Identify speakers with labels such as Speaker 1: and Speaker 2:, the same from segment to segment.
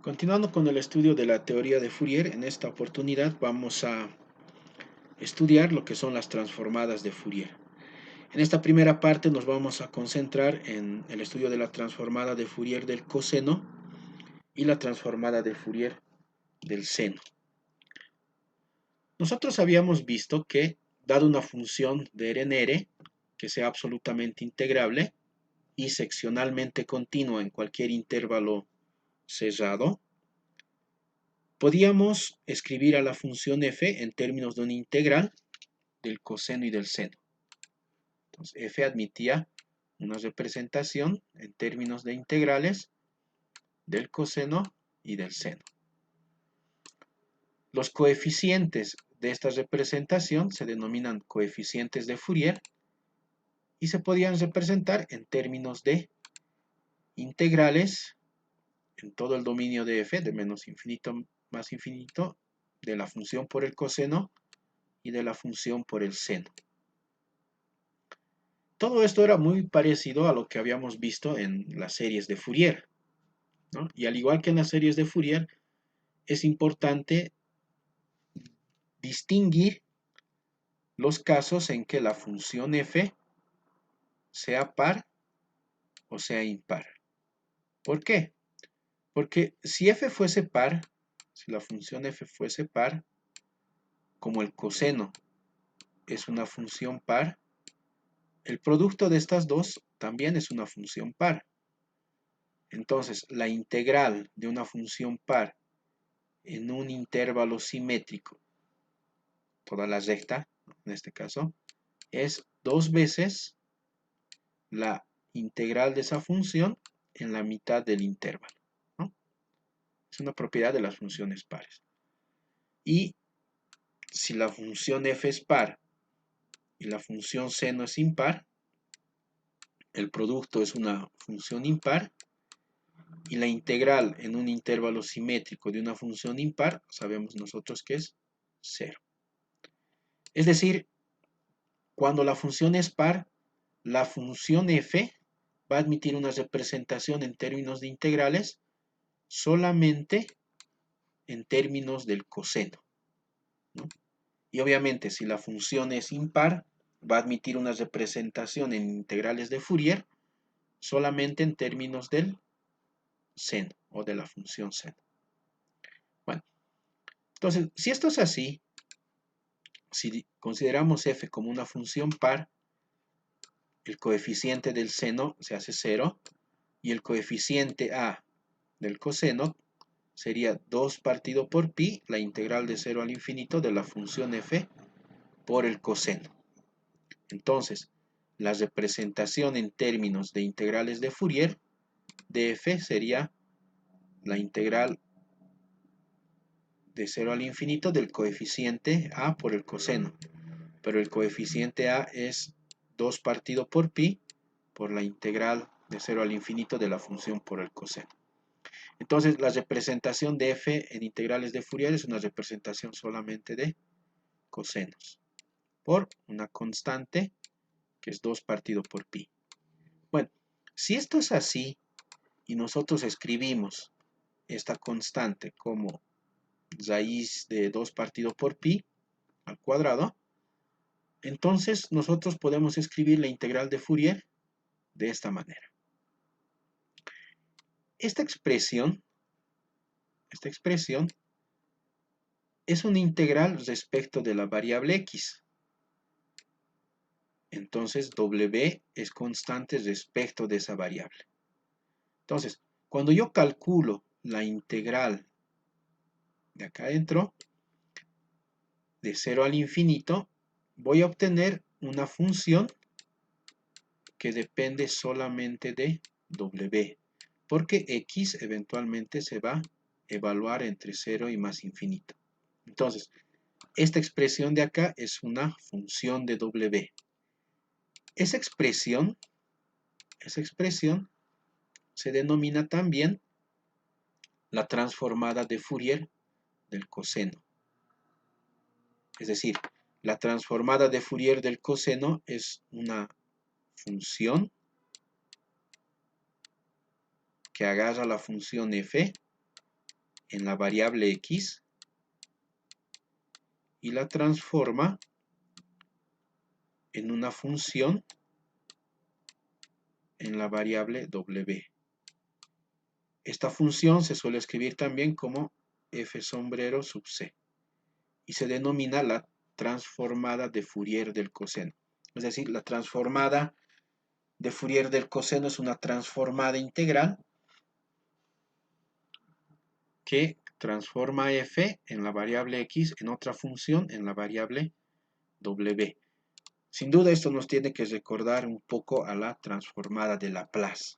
Speaker 1: Continuando con el estudio de la teoría de Fourier, en esta oportunidad vamos a estudiar lo que son las transformadas de Fourier. En esta primera parte nos vamos a concentrar en el estudio de la transformada de Fourier del coseno y la transformada de Fourier del seno. Nosotros habíamos visto que, dado una función de R en R, que sea absolutamente integrable y seccionalmente continua en cualquier intervalo cerrado, podíamos escribir a la función f en términos de una integral del coseno y del seno. Entonces, f admitía una representación en términos de integrales del coseno y del seno. Los coeficientes de esta representación se denominan coeficientes de Fourier y se podían representar en términos de integrales en todo el dominio de f, de menos infinito más infinito, de la función por el coseno y de la función por el seno. Todo esto era muy parecido a lo que habíamos visto en las series de Fourier, ¿no? Y al igual que en las series de Fourier, es importante distinguir los casos en que la función f sea par o sea impar. ¿Por qué? Porque si f fuese par, si la función f fuese par, como el coseno es una función par, el producto de estas dos también es una función par. Entonces, la integral de una función par en un intervalo simétrico, toda la recta, en este caso, es 2 veces la integral de esa función en la mitad del intervalo, ¿no? Es una propiedad de las funciones pares. Y si la función f es par y la función seno es impar, el producto es una función impar y la integral en un intervalo simétrico de una función impar, sabemos nosotros que es 0. Es decir, cuando la función es par, la función f va a admitir una representación en términos de integrales solamente en términos del coseno, ¿no? Y obviamente si la función es impar, va a admitir una representación en integrales de Fourier solamente en términos del seno o de la función seno. Bueno, entonces, si esto es así, si consideramos f como una función par, el coeficiente del seno se hace 0 y el coeficiente a del coseno sería 2 partido por pi, la integral de 0 al infinito de la función f por el coseno. Entonces, la representación en términos de integrales de Fourier de f sería la integral de 0 al infinito del coeficiente a por el coseno. Pero el coeficiente a es 2 partido por pi por la integral de 0 al infinito de la función por el coseno. Entonces, la representación de f en integrales de Fourier es una representación solamente de cosenos por una constante que es 2 partido por pi. Bueno, si esto es así y nosotros escribimos esta constante como raíz de 2 partido por pi al cuadrado, entonces nosotros podemos escribir la integral de Fourier de esta manera. Esta expresión es una integral respecto de la variable x. Entonces w es constante respecto de esa variable. Entonces, cuando yo calculo la integral de acá adentro, de 0 al infinito, voy a obtener una función que depende solamente de w, porque x eventualmente se va a evaluar entre 0 y más infinito. Entonces, esta expresión de acá es una función de w. Esa expresión se denomina también la transformada de Fourier del coseno. Es decir, la transformada de Fourier del coseno es una función que agarra la función f en la variable X y la transforma en una función en la variable W. Esta función se suele escribir también como f sombrero sub c y se denomina la transformada de Fourier del coseno. Es decir, la transformada de Fourier del coseno es una transformada integral que transforma f en la variable x en otra función en la variable w. Sin duda esto nos tiene que recordar un poco a la transformada de Laplace,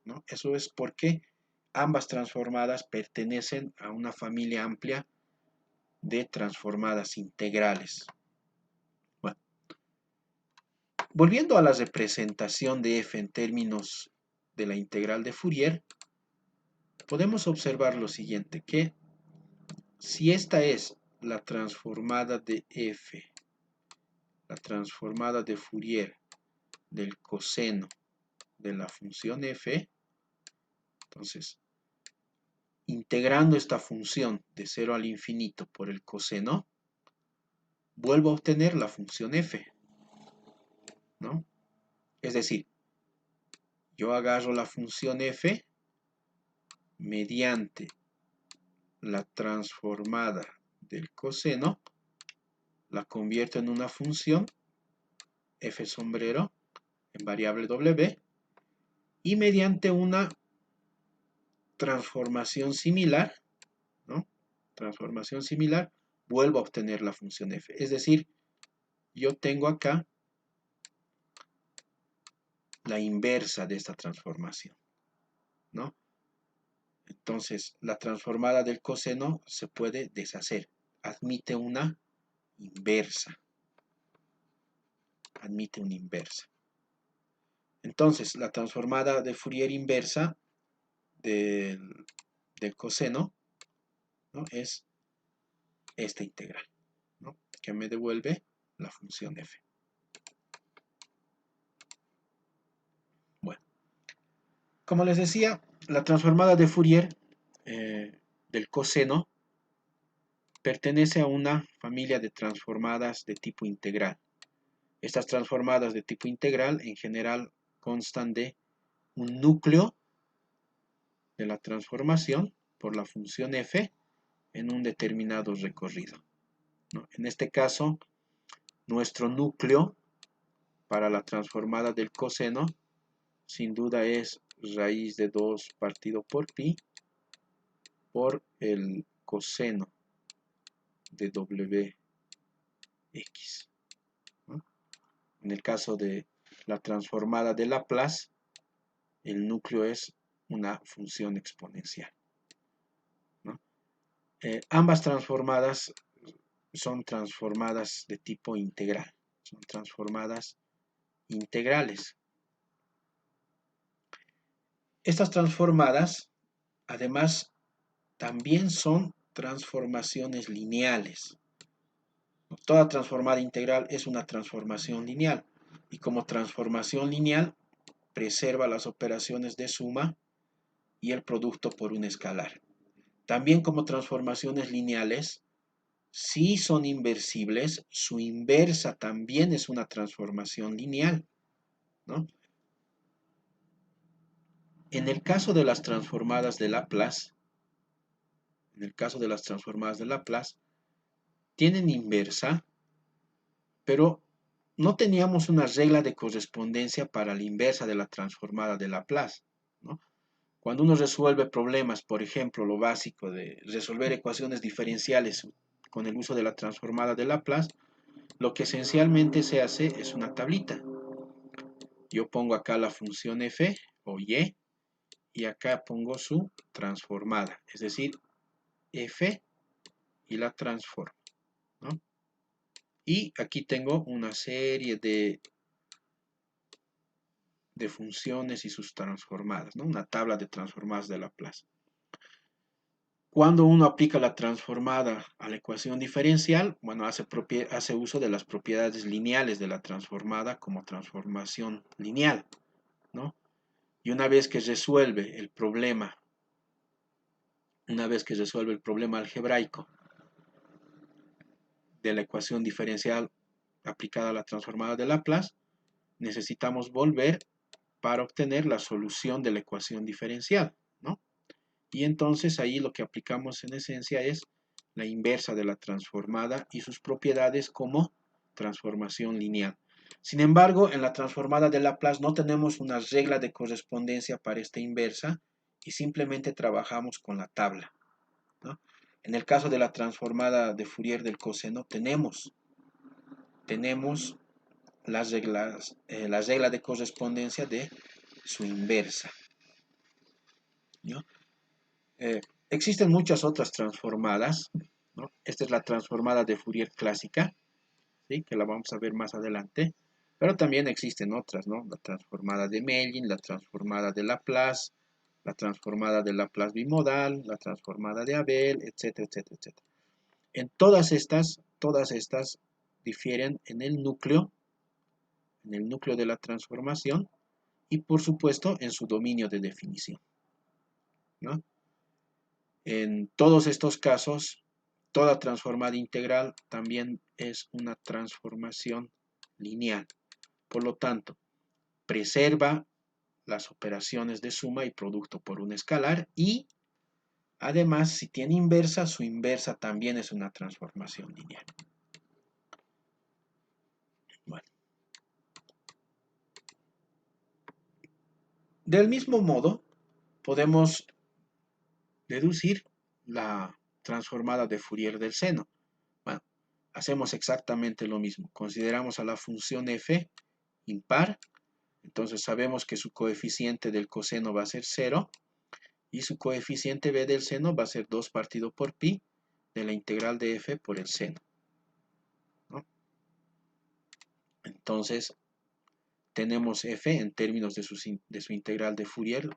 Speaker 1: ¿no? Eso es porque ambas transformadas pertenecen a una familia amplia de transformadas integrales. Bueno, volviendo a la representación de f en términos de la integral de Fourier, podemos observar lo siguiente, que si esta es la transformada de f, la transformada de Fourier del coseno de la función f, entonces, integrando esta función de 0 al infinito por el coseno, vuelvo a obtener la función f, ¿no? Es decir, yo agarro la función f mediante la transformada del coseno, la convierto en una función f sombrero en variable w y mediante una transformación similar, ¿no? Transformación similar, vuelvo a obtener la función f. Es decir, yo tengo acá la inversa de esta transformación, ¿no? Entonces, la transformada del coseno se puede deshacer. Admite una inversa. Admite una inversa. Entonces, la transformada de Fourier inversa del coseno, ¿no? Es esta integral, ¿no? Que me devuelve la función f. Bueno, como les decía, la transformada de Fourier del coseno pertenece a una familia de transformadas de tipo integral. Estas transformadas de tipo integral en general constan de un núcleo de la transformación por la función f en un determinado recorrido, ¿no? En este caso, nuestro núcleo para la transformada del coseno sin duda es raíz de 2 partido por pi por el coseno de wx, ¿no? En el caso de la transformada de Laplace, el núcleo es una función exponencial, ¿no? Ambas transformadas son transformadas de tipo integral, son transformadas integrales. Estas transformadas, además, también son transformaciones lineales. Toda transformada integral es una transformación lineal y como transformación lineal preserva las operaciones de suma y el producto por un escalar. También como transformaciones lineales, si son inversibles, su inversa también es una transformación lineal, ¿no? En el caso de las transformadas de Laplace, tienen inversa, pero no teníamos una regla de correspondencia para la inversa de la transformada de Laplace, ¿no? Cuando uno resuelve problemas, por ejemplo, lo básico de resolver ecuaciones diferenciales con el uso de la transformada de Laplace, lo que esencialmente se hace es una tablita. Yo pongo acá la función f o y acá pongo su transformada, es decir, f y la transformo, ¿no? Y aquí tengo una serie de funciones y sus transformadas, ¿no? Una tabla de transformadas de Laplace. Cuando uno aplica la transformada a la ecuación diferencial, bueno, hace uso de las propiedades lineales de la transformada como transformación lineal, ¿no? Y una vez que resuelve el problema una vez que resuelve el problema algebraico de la ecuación diferencial aplicada a la transformada de Laplace, necesitamos volver para obtener la solución de la ecuación diferencial, ¿no? Y entonces ahí lo que aplicamos en esencia es la inversa de la transformada y sus propiedades como transformación lineal. Sin embargo, en la transformada de Laplace no tenemos una regla de correspondencia para esta inversa y simplemente trabajamos con la tabla, ¿no? En el caso de la transformada de Fourier del coseno tenemos la regla de correspondencia de su inversa, ¿no? Existen muchas otras transformadas, ¿no? Esta es la transformada de Fourier clásica, ¿sí? Que la vamos a ver más adelante, pero también existen otras, ¿no? La transformada de Mellin, la transformada de Laplace, la transformada de Laplace bimodal, la transformada de Abel, etcétera, etcétera, etcétera. En todas estas difieren en el núcleo de la transformación y por supuesto en su dominio de definición, ¿no? En todos estos casos, toda transformada integral también es una transformación lineal. Por lo tanto, preserva las operaciones de suma y producto por un escalar y además, si tiene inversa, su inversa también es una transformación lineal. Bueno. Del mismo modo, podemos deducir la transformada de Fourier del seno. Bueno, hacemos exactamente lo mismo. Consideramos a la función f impar, entonces sabemos que su coeficiente del coseno va a ser 0 y su coeficiente b del seno va a ser 2 partido por pi de la integral de f por el seno, ¿no? Entonces, tenemos f en términos de su integral de Fourier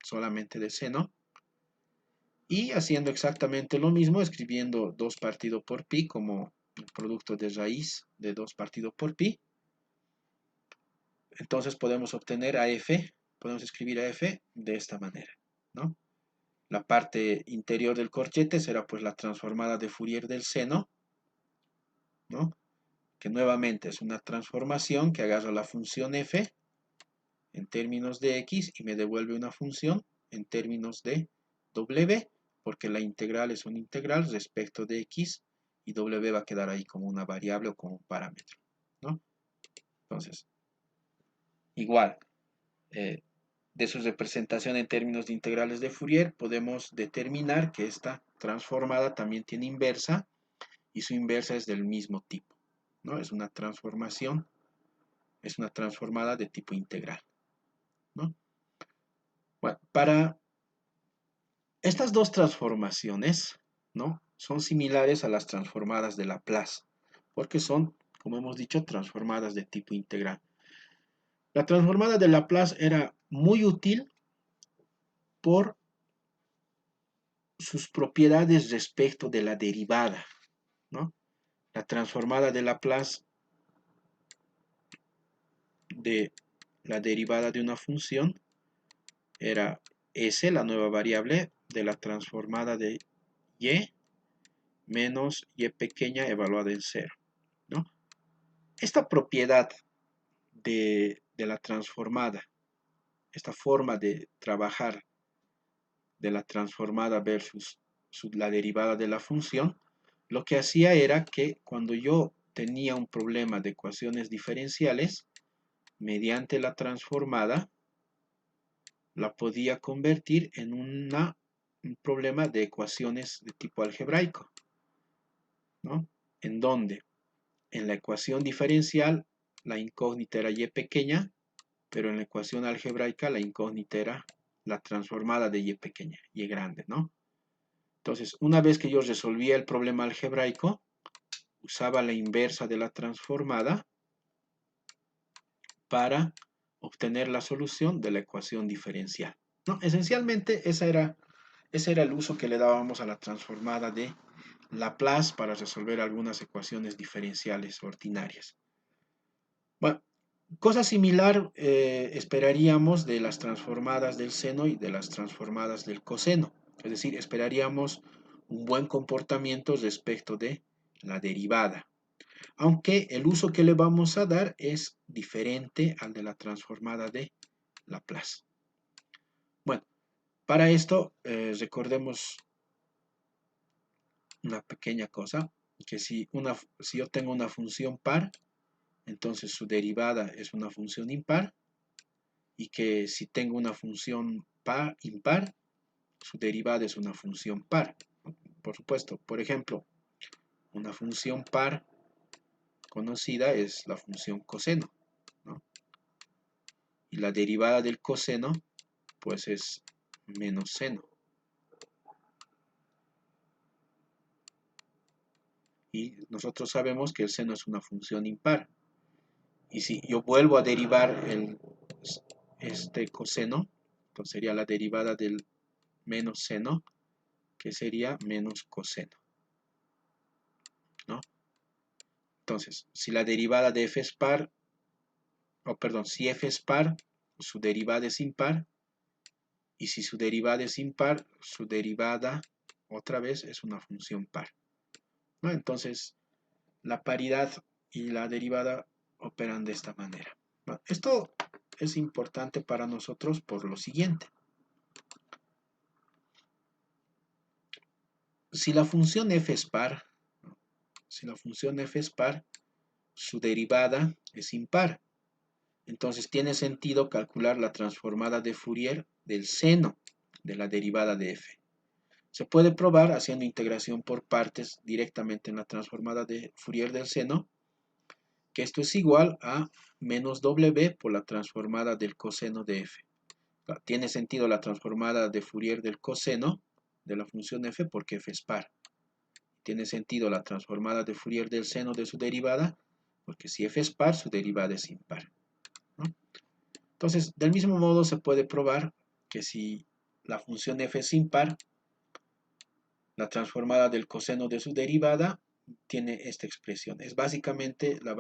Speaker 1: solamente de seno. Y haciendo exactamente lo mismo, escribiendo 2 partido por pi como el producto de raíz de 2 partido por pi. Entonces podemos obtener a f, podemos escribir a f de esta manera, ¿no? La parte interior del corchete será pues la transformada de Fourier del seno, ¿no? Que nuevamente es una transformación que agarra la función f en términos de x y me devuelve una función en términos de w, porque la integral es una integral respecto de x y w va a quedar ahí como una variable o como un parámetro, ¿no? Entonces, igual, de su representación en términos de integrales de Fourier, podemos determinar que esta transformada también tiene inversa y su inversa es del mismo tipo, ¿no? Es una transformación, es una transformada de tipo integral, ¿no? Bueno, para estas dos transformaciones, ¿no? Son similares a las transformadas de Laplace, porque son, como hemos dicho, transformadas de tipo integral. La transformada de Laplace era muy útil por sus propiedades respecto de la derivada, ¿no? La transformada de Laplace de la derivada de una función era S, la nueva variable, de la transformada de Y menos Y pequeña evaluada en 0, ¿no? Esta propiedad de la transformada, esta forma de trabajar de la transformada versus la derivada de la función, lo que hacía era que cuando yo tenía un problema de ecuaciones diferenciales, mediante la transformada, la podía convertir en un problema de ecuaciones de tipo algebraico, ¿no? En donde en la ecuación diferencial la incógnita era y pequeña, pero en la ecuación algebraica la incógnita era la transformada de y pequeña, y grande, ¿no? Entonces, una vez que yo resolvía el problema algebraico, usaba la inversa de la transformada para obtener la solución de la ecuación diferencial, ¿no? Esencialmente, ese era el uso que le dábamos a la transformada de Laplace para resolver algunas ecuaciones diferenciales ordinarias. Bueno, cosa similar esperaríamos de las transformadas del seno y de las transformadas del coseno. Es decir, esperaríamos un buen comportamiento respecto de la derivada. Aunque el uso que le vamos a dar es diferente al de la transformada de Laplace. Bueno, para esto recordemos una pequeña cosa, que si yo tengo una función par, entonces su derivada es una función impar, y que si tengo una función impar, su derivada es una función par. Por supuesto, por ejemplo, una función par conocida es la función coseno, ¿no? Y la derivada del coseno, pues es menos seno. Y nosotros sabemos que el seno es una función impar. Y si yo vuelvo a derivar este coseno, entonces sería la derivada del menos seno, que sería menos coseno, ¿no? Entonces, si la derivada de f es par, si f es par, su derivada es impar, y si su derivada es impar, su derivada otra vez es una función par, ¿no? Entonces, la paridad y la derivada operan de esta manera. Bueno, esto es importante para nosotros por lo siguiente. Si la función f es par, su derivada es impar. Entonces tiene sentido calcular la transformada de Fourier del seno de la derivada de f. Se puede probar haciendo integración por partes directamente en la transformada de Fourier del seno, que esto es igual a menos w por la transformada del coseno de f. Tiene sentido la transformada de Fourier del coseno de la función f porque f es par. Tiene sentido la transformada de Fourier del seno de su derivada, porque si f es par, su derivada es impar, ¿no? Entonces, del mismo modo se puede probar que si la función f es impar, la transformada del coseno de su derivada tiene esta expresión. Es básicamente la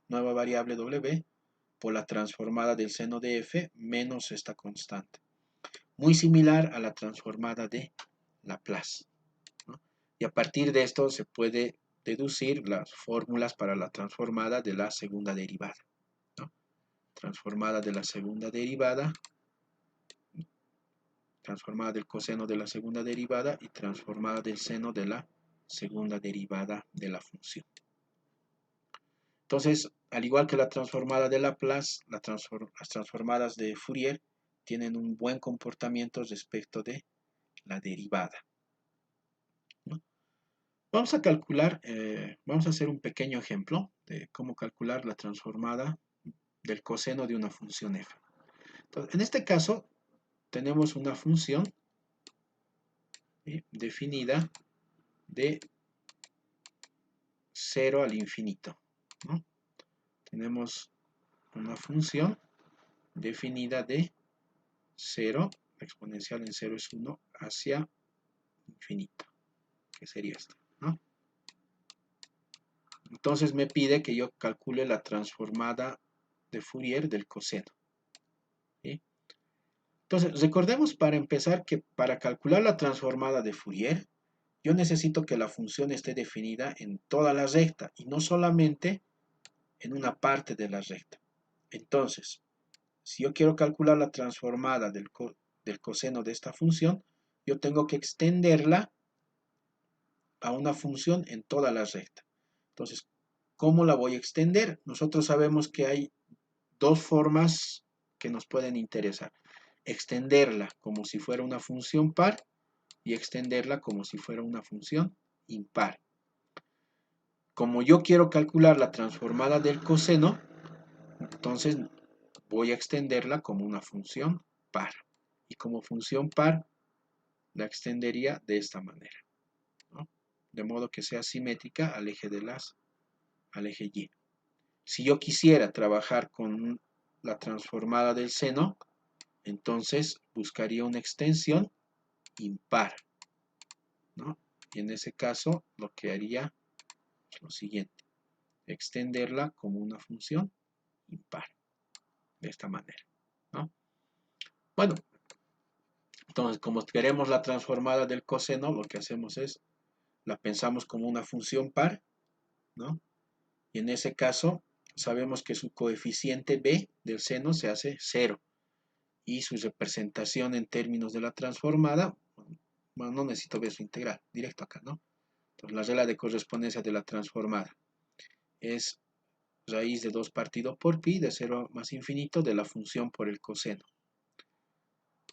Speaker 1: nueva variable w por la transformada del seno de f menos esta constante. Muy similar a la transformada de Laplace, ¿no? Y a partir de esto se puede deducir las fórmulas para la transformada de la segunda derivada, ¿no? Transformada de la segunda derivada, transformada del coseno de la segunda derivada y transformada del seno de la segunda derivada de la función. Entonces, al igual que la transformada de Laplace, las transformadas de Fourier tienen un buen comportamiento respecto de la derivada, ¿no? Vamos a calcular, vamos a hacer un pequeño ejemplo de cómo calcular la transformada del coseno de una función f. Entonces, en este caso, tenemos una función definida de 0 al infinito, ¿no? Tenemos una función definida de 0, la exponencial en 0 es 1, hacia infinito, que sería esto, ¿no? Entonces me pide que yo calcule la transformada de Fourier del coseno, ¿sí? Entonces, recordemos para empezar que para calcular la transformada de Fourier, yo necesito que la función esté definida en toda la recta y no solamente en una parte de la recta. Entonces, si yo quiero calcular la transformada del coseno de esta función, yo tengo que extenderla a una función en toda la recta. Entonces, ¿cómo la voy a extender? Nosotros sabemos que hay dos formas que nos pueden interesar. Extenderla como si fuera una función par y extenderla como si fuera una función impar. Como yo quiero calcular la transformada del coseno, entonces voy a extenderla como una función par. Y como función par, la extendería de esta manera, ¿no? De modo que sea simétrica al eje Y. Si yo quisiera trabajar con la transformada del seno, entonces buscaría una extensión impar, ¿no? Y en ese caso lo que haría es lo siguiente: extenderla como una función impar, de esta manera, ¿no? Bueno, Entonces, como queremos la transformada del coseno, lo que hacemos es, la pensamos como una función par, ¿no? Y en ese caso, sabemos que su coeficiente b del seno se hace 0. Y su representación en términos de la transformada, bueno, no necesito ver su integral, directo acá, ¿no? Entonces, la regla de correspondencia de la transformada es raíz de 2 partido por pi de 0 más infinito de la función por el coseno.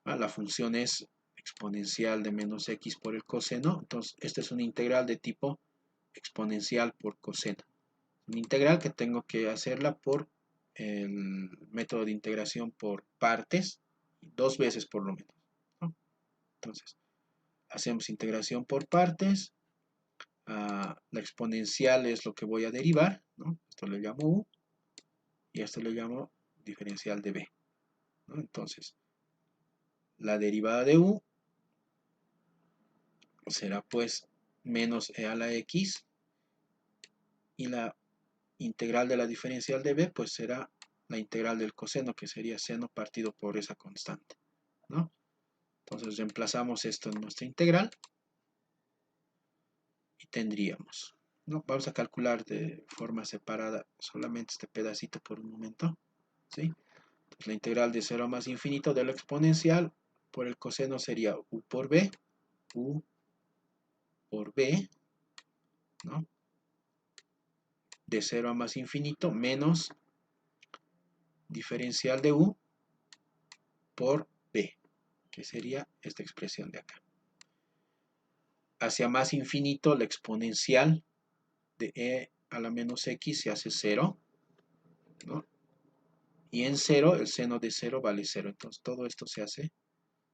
Speaker 1: La función es exponencial de menos x por el coseno, entonces esta es una integral de tipo exponencial por coseno. Una integral que tengo que hacerla por el método de integración por partes, 2 veces por lo menos, ¿no? Entonces, hacemos integración por partes, la exponencial es lo que voy a derivar, ¿no? Esto le llamo u, y esto le llamo diferencial de b, ¿no? Entonces, la derivada de u será pues menos e a la x, y la integral de la diferencial de b pues será la integral del coseno, que sería seno partido por esa constante, ¿no? Entonces reemplazamos esto en nuestra integral y tendríamos, ¿no? Vamos a calcular de forma separada solamente este pedacito por un momento, ¿sí? Entonces, la integral de 0 a más infinito de lo exponencial por el coseno sería u por b, ¿no? De 0 a más infinito menos diferencial de u por b, que sería esta expresión de acá. Hacia más infinito, la exponencial de e a la menos x se hace 0, ¿no? Y en 0, el seno de 0 vale 0. Entonces todo esto se hace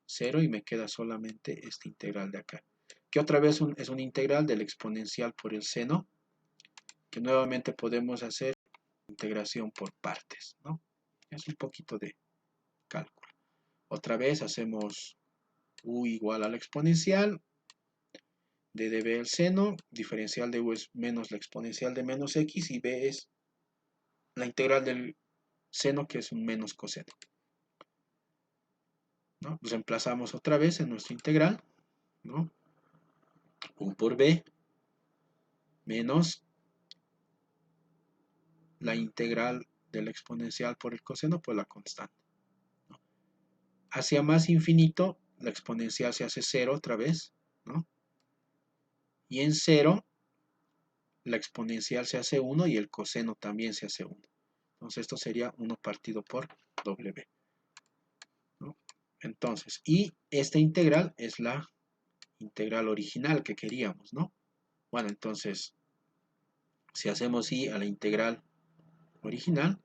Speaker 1: 0 y me queda solamente esta integral de acá. Que otra vez es una integral del exponencial por el seno, que nuevamente podemos hacer integración por partes, ¿no? Es un poquito de cálculo. Otra vez hacemos u igual a la exponencial de db el seno, diferencial de u es menos la exponencial de menos x, y b es la integral del seno, que es un menos coseno, ¿no? Reemplazamos otra vez en nuestra integral, ¿no? U por b menos la integral de la exponencial por el coseno por la constante, ¿no? Hacia más infinito, la exponencial se hace 0 otra vez, ¿no? Y en 0, la exponencial se hace 1 y el coseno también se hace 1. Entonces esto sería 1 partido por w, ¿no? Entonces, y esta integral es la integral original que queríamos, ¿no? Bueno, entonces, si hacemos y a la integral original,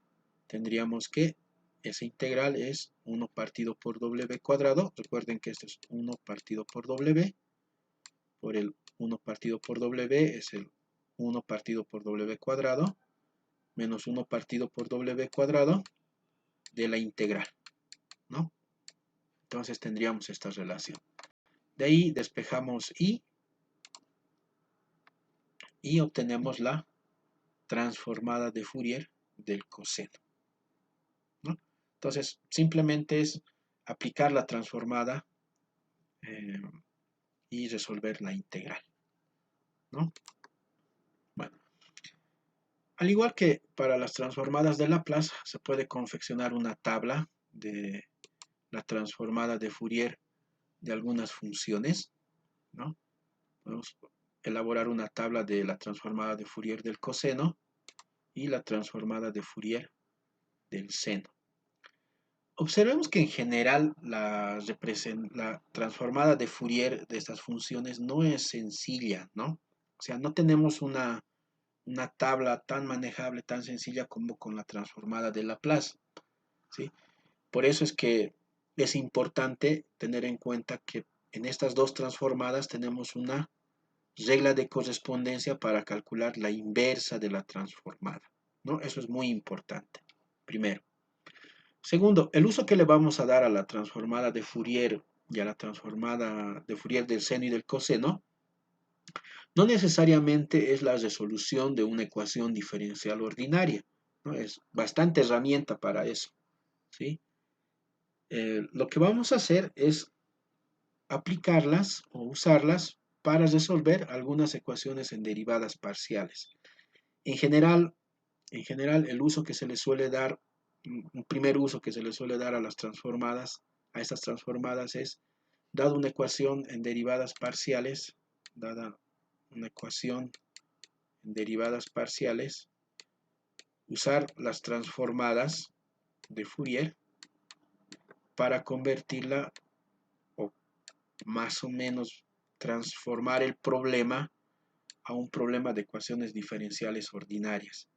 Speaker 1: tendríamos que esa integral es 1 partido por w cuadrado. Recuerden que esto es 1 partido por w, por el 1 partido por w es el 1 partido por w cuadrado, menos 1 partido por w cuadrado de la integral, ¿no? Entonces tendríamos esta relación. De ahí despejamos y obtenemos la transformada de Fourier del coseno, ¿no? Entonces, simplemente es aplicar la transformada y resolver la integral, ¿no? Bueno, al igual que para las transformadas de Laplace, se puede confeccionar una tabla de la transformada de Fourier de algunas funciones, ¿no? Podemos elaborar una tabla de la transformada de Fourier del coseno y la transformada de Fourier del seno. Observemos que en general la transformada de Fourier de estas funciones no es sencilla, ¿no? O sea, no tenemos una tabla tan manejable, tan sencilla como con la transformada de Laplace, ¿sí? Por eso es que es importante tener en cuenta que en estas dos transformadas tenemos una regla de correspondencia para calcular la inversa de la transformada, ¿no? Eso es muy importante, primero. Segundo, el uso que le vamos a dar a la transformada de Fourier y a la transformada de Fourier del seno y del coseno no necesariamente es la resolución de una ecuación diferencial ordinaria, ¿no? Es bastante herramienta para eso, ¿sí? Lo que vamos a hacer es aplicarlas o usarlas para resolver algunas ecuaciones en derivadas parciales. En general, el uso que se le suele dar, un primer uso que se le suele dar a las transformadas, a estas transformadas es, dada una ecuación en derivadas parciales, usar las transformadas de Fourier para convertirla o más o menos transformar el problema a un problema de ecuaciones diferenciales ordinarias.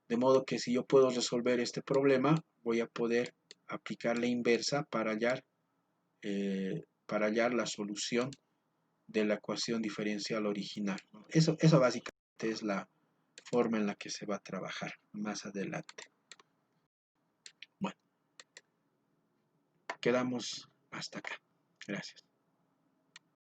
Speaker 1: De modo que si yo puedo resolver este problema, voy a poder aplicar la inversa para hallar la solución de la ecuación diferencial original. Eso básicamente es la forma en la que se va a trabajar más adelante. Bueno, quedamos hasta acá. Gracias.